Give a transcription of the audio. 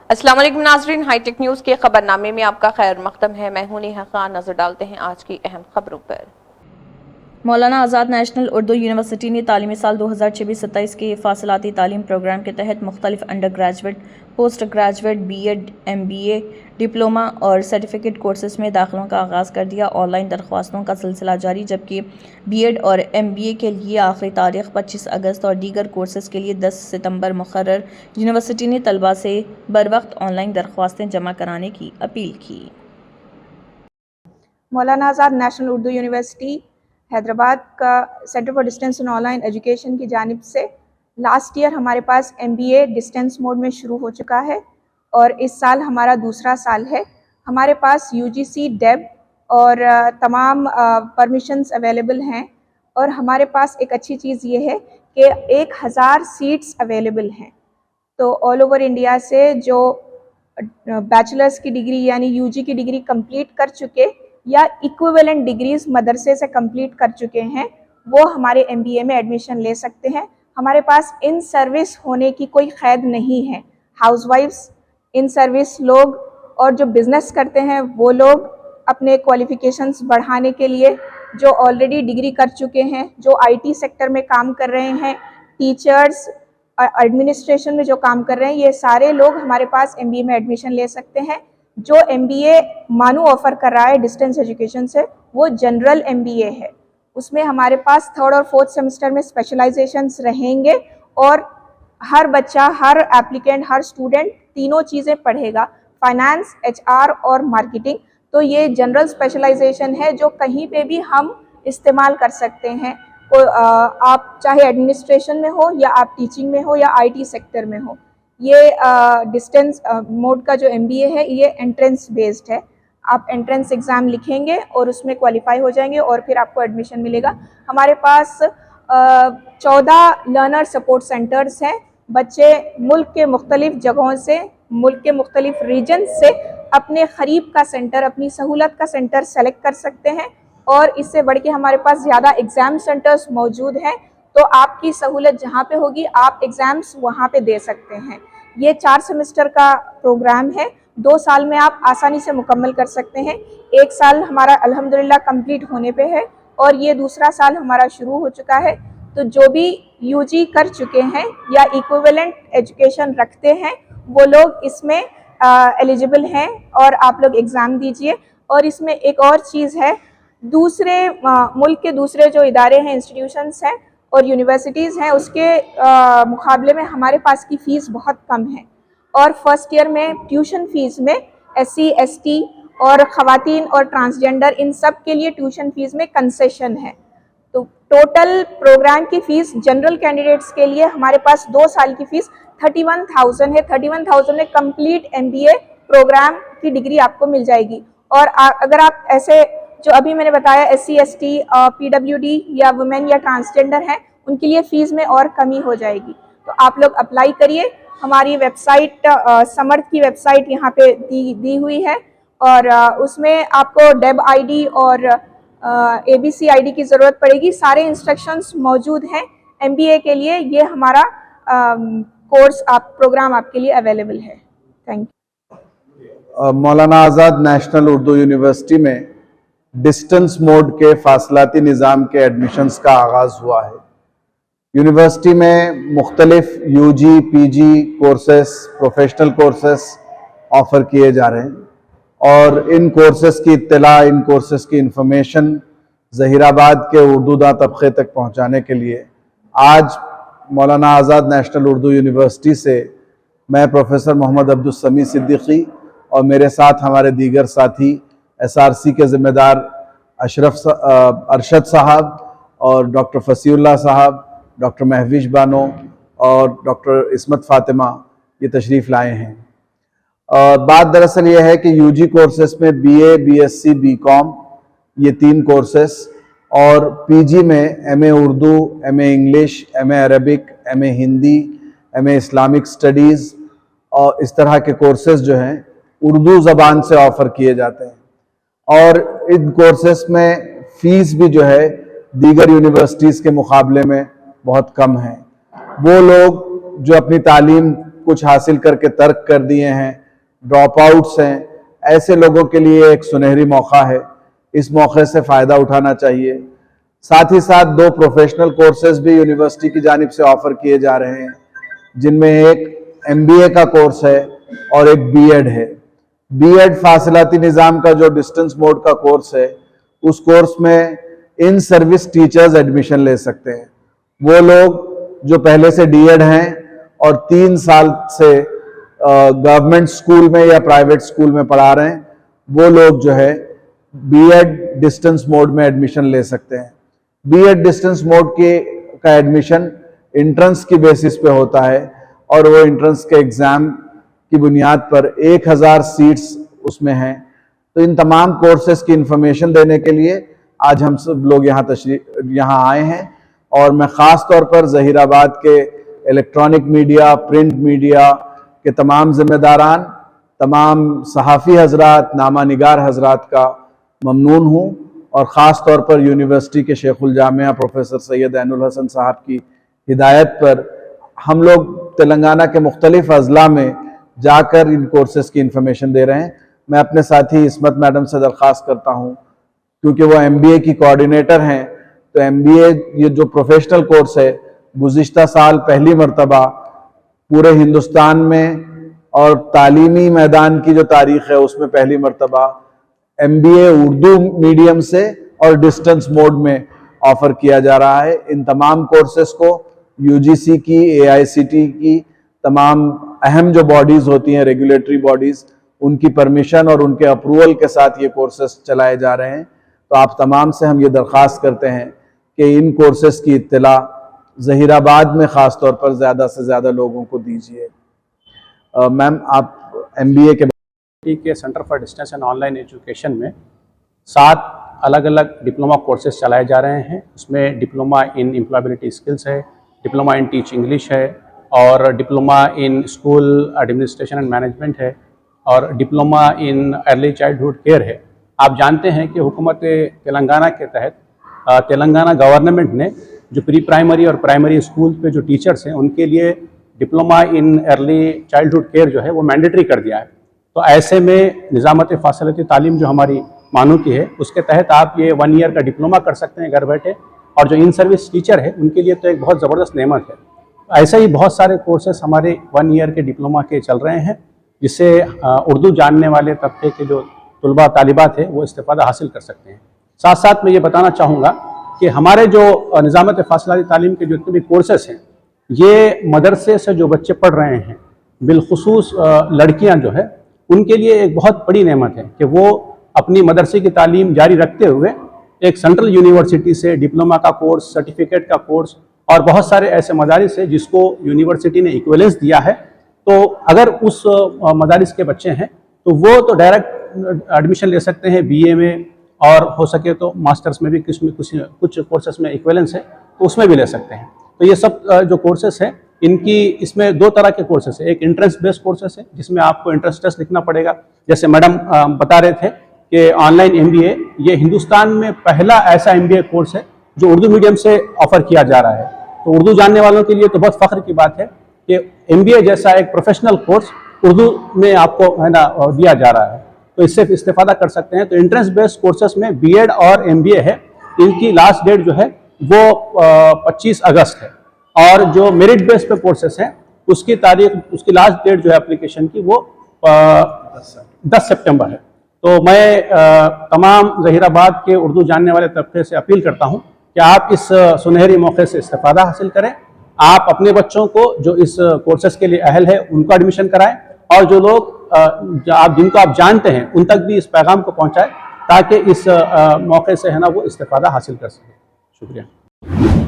السلام علیکم ناظرین، ہائی ٹیک نیوز کے خبرنامے میں آپ کا خیر مقدم ہے۔ میں ہوں نیہا خان۔ نظر ڈالتے ہیں آج کی اہم خبروں پر۔ مولانا آزاد نیشنل اردو یونیورسٹی نے تعلیمی سال 2026-27 کے فاصلاتی تعلیم پروگرام کے تحت مختلف undergraduate, postgraduate, B Ed, M B A, diploma اور سرٹیفکیٹ کورسز میں داخلوں کا آغاز کر دیا۔ آن لائن درخواستوں کا سلسلہ جاری، جبکہ بی ایڈ اور ایم بی اے کے لیے آخری تاریخ 25 اگست اور دیگر کورسز کے لیے 10 ستمبر مقرر۔ یونیورسٹی نے طلباء سے بروقت آن لائن درخواستیں جمع کرانے کی اپیل کی۔ مولانا آزاد نیشنل اردو یونیورسٹی حیدرآباد کا centre for distance and online education کی جانب سے لاسٹ ایئر ہمارے پاس M B A distance mode میں شروع ہو چکا ہے اور اس سال ہمارا دوسرا سال ہے۔ ہمارے پاس یو جی سی، ڈیب اور تمام پرمیشنز اویلیبل ہیں، اور ہمارے پاس ایک اچھی چیز یہ ہے کہ 1000 سیٹس اویلیبل ہیں۔ تو آل اوور انڈیا سے جو بیچلرز کی ڈگری یعنی یو جی کی ڈگری کمپلیٹ کر چکے یا ایکویولنٹ ڈگریز مدرسے سے کمپلیٹ کر چکے ہیں، وہ ہمارے ایم بی اے میں ایڈمیشن لے سکتے ہیں۔ ہمارے پاس ان سروس ہونے کی کوئی قید نہیں ہے۔ ہاؤس وائفز، ان سروس لوگ اور جو بزنس کرتے ہیں وہ لوگ اپنے کوالیفیکیشنز بڑھانے کے لیے، جو آلریڈی ڈگری کر چکے ہیں، جو آئی ٹی سیکٹر میں کام کر رہے ہیں، ٹیچرز، ایڈمنسٹریشن میں جو کام کر رہے ہیں، یہ سارے لوگ ہمارے پاس ایم بی اے میں ایڈمیشن لے سکتے ہیں۔ جو ایم بی اے مانو آفر کر رہا ہے ڈسٹینس ایجوکیشن سے، وہ جنرل ایم بی اے ہے۔ اس میں ہمارے پاس 3rd اور 4th سیمسٹر میں اسپیشلائزیشنز رہیں گے، اور ہر بچہ، ہر ایپلیکینٹ، ہر اسٹوڈنٹ تینوں چیزیں پڑھے گا، فائنانس، ایچ آر اور مارکیٹنگ۔ تو یہ جنرل اسپیشلائزیشن ہے جو کہیں پہ بھی ہم استعمال کر سکتے ہیں۔ آپ چاہے ایڈمنسٹریشن میں ہو یا آپ ٹیچنگ میں ہو یا آئی ٹی سیکٹر میں ہو۔ یہ ڈسٹینس موڈ کا جو ایم بی اے ہے، یہ انٹرنس بیسڈ ہے۔ آپ انٹرنس ایگزام لکھیں گے اور اس میں کوالیفائی ہو جائیں گے اور پھر آپ کو ایڈمیشن ملے گا۔ ہمارے پاس 14 لرنر سپورٹ سینٹرز ہیں۔ بچے ملک کے مختلف جگہوں سے، ملک کے مختلف ریجنز سے اپنے قریب کا سینٹر، اپنی سہولت کا سینٹر سلیکٹ کر سکتے ہیں، اور اس سے بڑھ کے ہمارے پاس زیادہ ایگزام سینٹرز موجود ہیں۔ تو آپ کی سہولت جہاں پہ ہوگی، آپ ایگزامز وہاں پہ دے سکتے ہیں۔ یہ 4 سیمسٹر کا پروگرام ہے، 2 سال میں آپ آسانی سے مکمل کر سکتے ہیں۔ 1 سال ہمارا الحمدللہ کمپلیٹ ہونے پہ ہے، اور یہ دوسرا سال ہمارا شروع ہو چکا ہے۔ تو جو بھی یو جی کر چکے ہیں یا ایکویولنٹ ایجوکیشن رکھتے ہیں، وہ لوگ اس میں ایلیجیبل ہیں، اور آپ لوگ ایگزام دیجئے۔ اور اس میں ایک اور چیز ہے، دوسرے ملک کے دوسرے جو ادارے ہیں، انسٹیٹیوشنز ہیں اور یونیورسٹیز ہیں، اس کے مقابلے میں ہمارے پاس کی فیس بہت کم ہے، اور فرسٹ ایئر میں ٹیوشن فیس میں ایس سی، ایس ٹی اور خواتین اور ٹرانسجنڈر، ان سب کے لیے ٹیوشن فیس میں کنسیشن ہے۔ تو ٹوٹل پروگرام کی فیس جنرل کینڈیڈیٹس کے لیے ہمارے پاس 2 سال کی فیس 31,000 ہے۔ 31,000 میں کمپلیٹ ایم بی اے پروگرام کی ڈگری آپ کو مل جائے گی۔ اور اگر آپ ایسے جو ابھی میں نے بتایا S C, S T, P W D یا وومین یا ٹرانسجنڈر ہیں، ان کے لیے فیس میں اور کمی ہو جائے گی۔ تو آپ لوگ اپلائی کریے۔ ہماری ویب سائٹ، سمرتھ کی ویب سائٹ یہاں پہ دی ہوئی ہے، اور اس میں آپ کو ڈیب آئی ڈی اور اے بی سی آئی ڈی کی ضرورت پڑے گی۔ سارے انسٹرکشنز موجود ہیں ایم بی اے کے لیے۔ یہ ہمارا کورس پروگرام آپ کے لیے اویلیبل ہے۔ Thank you. Maulana Azad national Urdu university میں ڈسٹنس موڈ کے فاصلاتی نظام کے ایڈمیشنز کا آغاز ہوا ہے۔ یونیورسٹی میں مختلف U G, P G courses, professional courses offer کیے جا رہے ہیں، اور ان کورسز کی اطلاع، ان کورسز کی انفارمیشن ظہیر آباد کے اردو داں طبقے تک پہنچانے کے لیے آج مولانا آزاد نیشنل اردو یونیورسٹی سے میں پروفیسر محمد عبدالسمیع صدیقی اور میرے ساتھ ہمارے دیگر ساتھی ایس آر سی کے ذمہ دار ارشد صاحب اور ڈاکٹر فصیح اللہ صاحب، ڈاکٹر مہوش بانو اور ڈاکٹر عصمت فاطمہ یہ تشریف لائے ہیں۔ بات دراصل یہ ہے کہ یو جی کورسز میں B A, B S C, B com, یہ 3 کورسز، اور پی جی میں M A Urdu, M A English, M A Arabic, M A Hindi, M A Islamic studies, اور اس طرح کے کورسز جو ہیں اردو زبان سے آفر کیے جاتے ہیں۔ اور ان کورسز میں فیس بھی جو ہے دیگر یونیورسٹیز کے مقابلے میں بہت کم ہے۔ وہ لوگ جو اپنی تعلیم کچھ حاصل کر کے ترک کر دیے ہیں، ڈراپ آؤٹس ہیں، ایسے لوگوں کے لیے ایک سنہری موقع ہے، اس موقع سے فائدہ اٹھانا چاہیے۔ ساتھ ہی ساتھ 2 پروفیشنل کورسز بھی یونیورسٹی کی جانب سے آفر کیے جا رہے ہیں، جن میں ایک MBA کا کورس ہے اور ایک BEd ہے۔ BEd فاصلاتی نظام کا جو ڈسٹنس موڈ کا کورس ہے، اس کورس میں ان سروس ٹیچرز ایڈمیشن لے سکتے ہیں۔ وہ لوگ جو پہلے سے DEd ہیں اور 3 سال سے گورنمنٹ سکول میں یا پرائیویٹ سکول میں پڑھا رہے ہیں، وہ لوگ جو ہے BEd ڈسٹنس موڈ میں ایڈمیشن لے سکتے ہیں۔ BEd ڈسٹنس موڈ کا ایڈمیشن انٹرنس کی بیسس پہ ہوتا ہے، اور وہ انٹرنس کے ایگزام کی بنیاد پر 1000 سیٹس اس میں ہیں۔ تو ان تمام کورسز کی انفارمیشن دینے کے لیے آج ہم سب لوگ یہاں آئے ہیں، اور میں خاص طور پر ظہیر آباد کے الیکٹرانک میڈیا، پرنٹ میڈیا کے تمام ذمہ داران، تمام صحافی حضرات، نامہ نگار حضرات کا ممنون ہوں، اور خاص طور پر یونیورسٹی کے شیخ الجامعہ پروفیسر سید عین الحسن صاحب کی ہدایت پر ہم لوگ تلنگانہ کے مختلف اضلاع میں جا کر ان کورسز کی انفارمیشن دے رہے ہیں۔ میں اپنے ساتھی عصمت میڈم سے درخواست کرتا ہوں، کیونکہ وہ MBA کی کوآرڈینیٹر ہیں، تو MBA یہ جو پروفیشنل کورس ہے، گزشتہ سال پہلی مرتبہ پورے ہندوستان میں اور تعلیمی میدان کی جو تاریخ ہے اس میں پہلی مرتبہ MBA اردو میڈیم سے اور ڈسٹنس موڈ میں آفر کیا جا رہا ہے۔ ان تمام کورسز کو UGC کی، AICT کی تمام اہم جو باڈیز ہوتی ہیں، ریگولیٹری باڈیز، ان کی پرمیشن اور ان کے اپروول کے ساتھ یہ کورسز چلائے جا رہے ہیں۔ تو آپ تمام سے ہم یہ درخواست کرتے ہیں کہ ان کورسز کی اطلاع ظہیر آباد میں خاص طور پر زیادہ سے زیادہ لوگوں کو دیجیے۔ میم، آپ MBA کے centre for distance and online education میں 7 الگ الگ ڈپلوما کورسز چلائے جا رہے ہیں۔ اس میں ڈپلوما ان امپلائبلٹی اسکلس ہے، ڈپلوما ان ٹیچ انگلش ہے، اور diploma in school administration and management ہے، اور diploma in early childhood care ہے۔ آپ جانتے ہیں کہ حکومت تلنگانہ کے تحت تلنگانہ گورنمنٹ نے جو پری پرائمری اور پرائمری اسکول پہ جو ٹیچرس ہیں ان کے لیے diploma in early childhood care جو ہے وہ مینڈیٹری کر دیا ہے۔ تو ایسے میں نظامت فاصلاتی تعلیم جو ہماری مانو کی ہے، اس کے تحت آپ یہ 1 ایئر کا ڈپلوما کر سکتے ہیں گھر بیٹھے، اور جو ان سروس ٹیچر ہے ان کے لیے تو ایک بہت زبردست نعمت ہے۔ ایسے ہی بہت سارے کورسز ہمارے 1 ایئر کے ڈپلوما کے چل رہے ہیں، جس سے اردو جاننے والے طبقے کے جو طلباء طالبات ہیں وہ استفادہ حاصل کر سکتے ہیں۔ ساتھ ساتھ میں یہ بتانا چاہوں گا کہ ہمارے جو نظامت فاصلاتی تعلیم کے جو اتنے بھی کورسز ہیں، یہ مدرسے سے جو بچے پڑھ رہے ہیں، بالخصوص لڑکیاں جو ہے، ان کے لیے ایک بہت بڑی نعمت ہے کہ وہ اپنی مدرسے کی تعلیم جاری رکھتے ہوئے ایک سینٹرل یونیورسٹی سے ڈپلوما کا کورس، سرٹیفکیٹ کا کورس، اور بہت سارے ایسے مدارس ہیں جس کو یونیورسٹی نے ایکویلنس دیا ہے۔ تو اگر اس مدارس کے بچے ہیں تو وہ تو ڈائریکٹ ایڈمیشن لے سکتے ہیں BA میں، اور ہو سکے تو ماسٹرز میں بھی کچھ کورسز میں ایکویلنس ہے تو اس میں بھی لے سکتے ہیں۔ تو یہ سب جو کورسز ہیں، ان کی اس میں 2 طرح کے کورسز ہیں۔ ایک انٹرنس بیس کورسز ہے جس میں آپ کو انٹرنس ٹیسٹ لکھنا پڑے گا، جیسے میڈم بتا رہے تھے کہ آن لائن MBA یہ ہندوستان میں پہلا ایسا MBA کورس ہے جو اردو میڈیم سے آفر کیا جا رہا ہے۔ تو اردو جاننے والوں کے لیے تو بہت فخر کی بات ہے کہ MBA جیسا ایک پروفیشنل کورس اردو میں آپ کو دیا جا رہا ہے، تو اس سے استفادہ کر سکتے ہیں۔ تو انٹرنس بیس کورسز میں BEd اور MBA ہے، ان کی لاسٹ ڈیٹ جو ہے وہ 25 اگست ہے، اور جو میرٹ بیس پہ کورسز ہیں اس کی لاسٹ ڈیٹ جو ہے اپلیکیشن کی وہ 10 سپٹمبر ہے۔ تو میں تمام ظہیر آباد کے اردو جاننے والے طبقے سے اپیل کرتا ہوں کہ آپ اس سنہری موقع سے استفادہ حاصل کریں، آپ اپنے بچوں کو جو اس کورسز کے لیے اہل ہے ان کو ایڈمیشن کرائیں، اور جو لوگ جن کو آپ جانتے ہیں ان تک بھی اس پیغام کو پہنچائیں تاکہ اس موقع سے وہ استفادہ حاصل کر سکیں۔ شکریہ۔